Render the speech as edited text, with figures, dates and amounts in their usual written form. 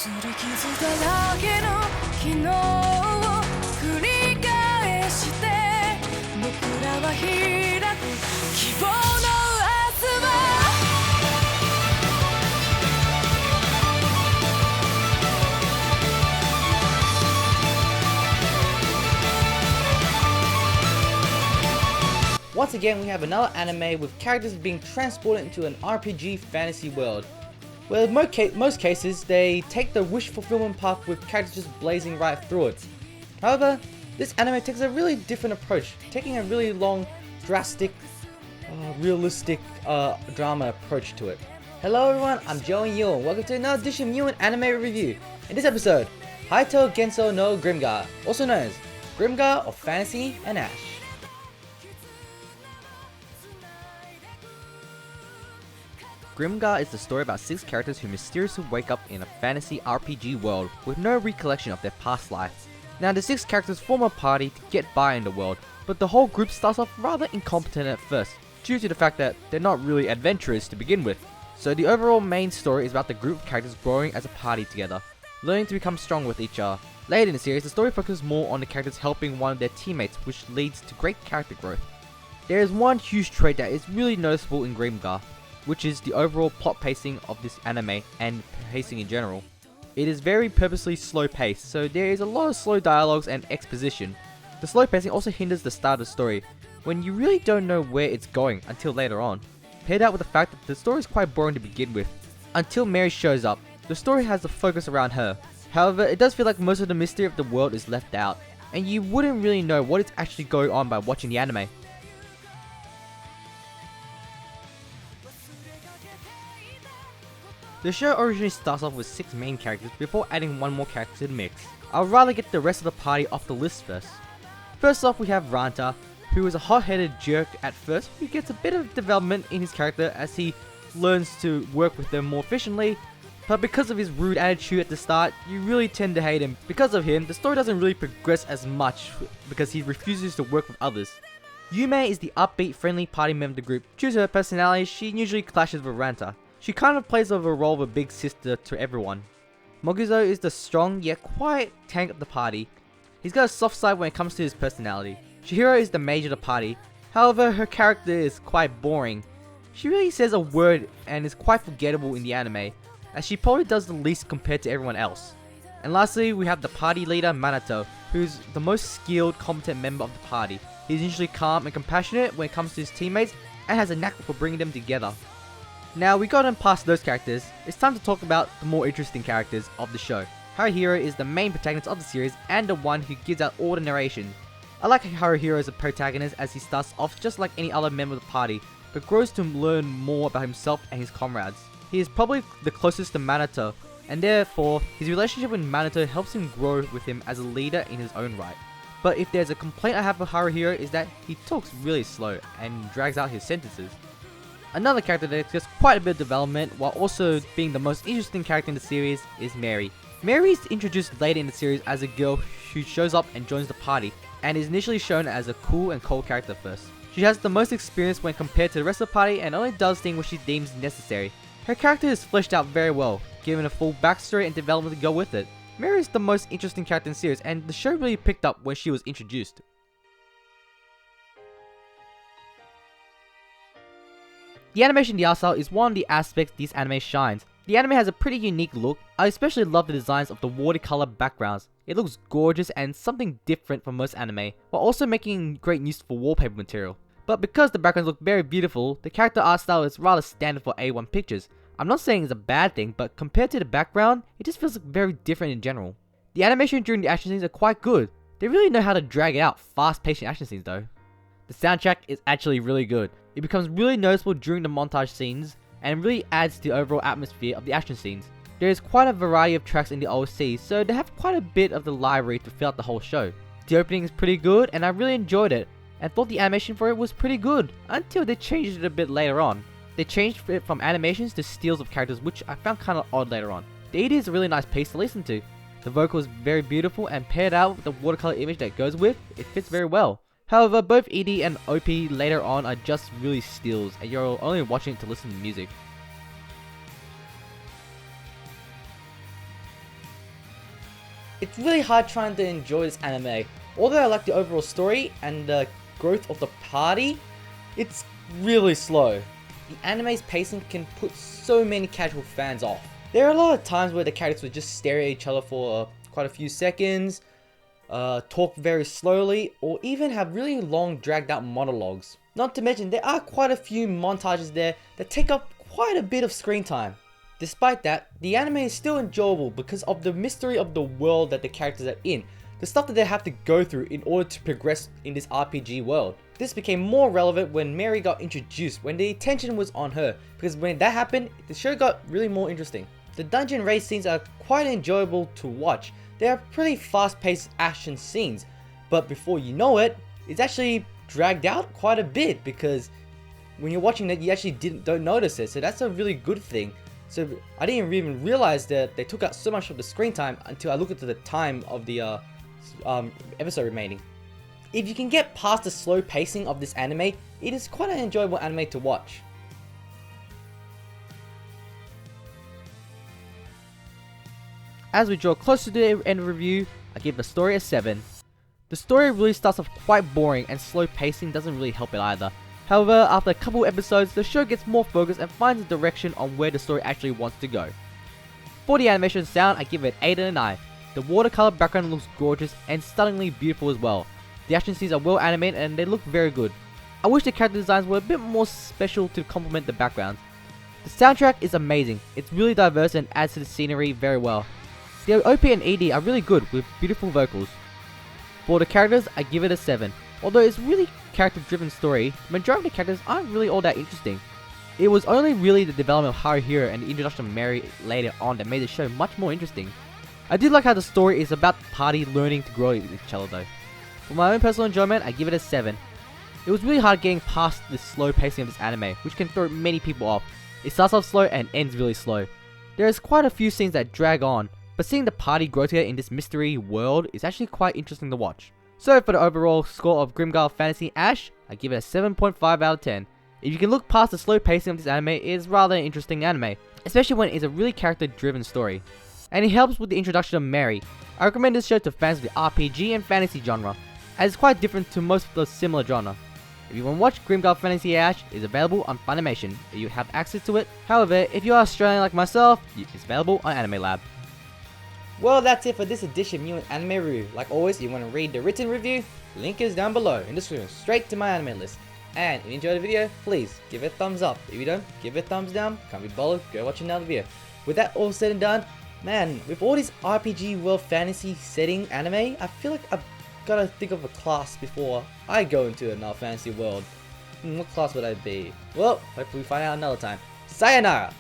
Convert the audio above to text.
り傷だらけの昨日を繰り返して僕らは開く希望の明日は Once again, we have another anime with characters being transported into an RPG fantasy world. Well, in most cases, they take the wish fulfillment path with characters just blazing right through it. However, this anime takes a really different approach, taking a really long, drastic, realistic drama approach to it. Hello everyone, I'm Joey Yu, and welcome to another edition of Newin Anime Review. In this episode, Haito Gensou no Grimgar, also known as Grimgar of Fantasy and Ash. Grimgar is the story about 6 characters who mysteriously wake up in a fantasy RPG world with no recollection of their past lives. Now the 6 characters form a party to get by in the world, but the whole group starts off rather incompetent at first, due to the fact that they're not really adventurous to begin with. So the overall main story is about the group of characters growing as a party together, learning to become strong with each other. Later in the series, the story focuses more on the characters helping one of their teammates, which leads to great character growth. There is one huge trait that is really noticeable in Grimgar, which is the overall plot pacing of this anime and pacing in general. It is very purposely slow paced, so there is a lot of slow dialogues and exposition. The slow pacing also hinders the start of the story, when you really don't know where it's going until later on. Paired out with the fact that the story is quite boring to begin with. Until Mary shows up, the story has the focus around her. However, it does feel like most of the mystery of the world is left out, and you wouldn't really know what is actually going on by watching the anime. The show originally starts off with 6 main characters before adding one more character to the mix. I would rather get the rest of the party off the list first. First off, we have Ranta, who is a hot-headed jerk at first, who gets a bit of development in his character as he learns to work with them more efficiently, but because of his rude attitude at the start, you really tend to hate him. Because of him, the story doesn't really progress as much because he refuses to work with others. Yume is the upbeat, friendly party member of the group. Due to her personality, she usually clashes with Ranta. She kind of plays the role of a big sister to everyone. Moguzo is the strong yet quiet tank of the party. He's got a soft side when it comes to his personality. Chihiro is the mage of the party. However, her character is quite boring. She really says a word and is quite forgettable in the anime, as she probably does the least compared to everyone else. And lastly, we have the party leader Minato, who's the most skilled, competent member of the party. He's usually calm and compassionate when it comes to his teammates and has a knack for bringing them together. Now we gotten past those characters, it's time to talk about the more interesting characters of the show. Haruhiro is the main protagonist of the series and the one who gives out all the narration. I like Haruhiro as a protagonist as he starts off just like any other member of the party, but grows to learn more about himself and his comrades. He is probably the closest to Minato, and therefore his relationship with Minato helps him grow with him as a leader in his own right. But if there's a complaint I have for Haruhiro is that he talks really slow and drags out his sentences. Another character that gets quite a bit of development while also being the most interesting character in the series is Mary. Mary is introduced later in the series as a girl who shows up and joins the party, and is initially shown as a cool and cold character first. She has the most experience when compared to the rest of the party and only does things which she deems necessary. Her character is fleshed out very well, given a full backstory and development to go with it. Mary is the most interesting character in the series, and the show really picked up when she was introduced. The animation in the art style is one of the aspects this anime shines. The anime has a pretty unique look. I especially love the designs of the watercolor backgrounds. It looks gorgeous and something different from most anime, while also making great use for wallpaper material. But because the backgrounds look very beautiful, the character art style is rather standard for A1 pictures. I'm not saying it's a bad thing, but compared to the background, it just feels very different in general. The animation during the action scenes are quite good. They really know how to drag it out, fast-paced action scenes though. The soundtrack is actually really good. It becomes really noticeable during the montage scenes, and really adds to the overall atmosphere of the action scenes. There is quite a variety of tracks in the OST, so they have quite a bit of the library to fill out the whole show. The opening is pretty good, and I really enjoyed it, and thought the animation for it was pretty good, until they changed it a bit later on. They changed it from animations to stills of characters, which I found kinda odd later on. The ED is a really nice piece to listen to. The vocal is very beautiful, and paired out with the watercolor image that goes with, it fits very well. However, both ED and OP later on are just really stills, and you're only watching it to listen to music. It's really hard trying to enjoy this anime. Although I like the overall story and the growth of the party, it's really slow. The anime's pacing can put so many casual fans off. There are a lot of times where the characters would just stare at each other for quite a few seconds, talk very slowly, or even have really long dragged out monologues. Not to mention there are quite a few montages there that take up quite a bit of screen time. Despite that, the anime is still enjoyable because of the mystery of the world that the characters are in, the stuff that they have to go through in order to progress in this RPG world. This became more relevant when Mary got introduced, when the attention was on her, because when that happened, the show got really more interesting. The dungeon raid scenes are quite enjoyable to watch. They are pretty fast-paced action scenes, but before you know it, it's actually dragged out quite a bit because when you're watching it, you actually don't notice it, so that's a really good thing. So I didn't even realize that they took out so much of the screen time until I looked at the time of the episode remaining. If you can get past the slow pacing of this anime, it is quite an enjoyable anime to watch. As we draw closer to the end of the review, I give the story a 7. The story really starts off quite boring and slow pacing doesn't really help it either. However, after a couple episodes, the show gets more focused and finds a direction on where the story actually wants to go. For the animation sound, I give it 8 and a 9. The watercolor background looks gorgeous and stunningly beautiful as well. The action scenes are well animated and they look very good. I wish the character designs were a bit more special to complement the backgrounds. The soundtrack is amazing. It's really diverse and adds to the scenery very well. The OP and ED are really good with beautiful vocals. For the characters, I give it a 7. Although it's really character-driven story, the majority of the characters aren't really all that interesting. It was only really the development of Haruhiro and the introduction of Mary later on that made the show much more interesting. I do like how the story is about the party learning to grow with each other though. For my own personal enjoyment, I give it a 7. It was really hard getting past the slow pacing of this anime, which can throw many people off. It starts off slow and ends really slow. There is quite a few scenes that drag on, but seeing the party grow together in this mystery world is actually quite interesting to watch. So for the overall score of Grimgar Fantasy Ash, I give it a 7.5 out of 10. If you can look past the slow pacing of this anime, it is rather an interesting anime, especially when it is a really character driven story. And it helps with the introduction of Mary. I recommend this show to fans of the RPG and fantasy genre, as it's quite different to most of the similar genre. If you want to watch Grimgar Fantasy Ash, it is available on Funimation, you have access to it. However, if you are Australian like myself, it's available on Anime Lab. Well, that's it for this edition of Newin Anime Review. Like always, if you want to read the written review, link is down below in the description, straight to my anime list. And if you enjoyed the video, please give it a thumbs up. If you don't, give it a thumbs down. Can't be bothered, go watch another video. With that all said and done, man, with all this RPG world fantasy setting anime, I feel like I've gotta think of a class before I go into another fantasy world. What class would I be? Well, hopefully we find out another time. Sayonara!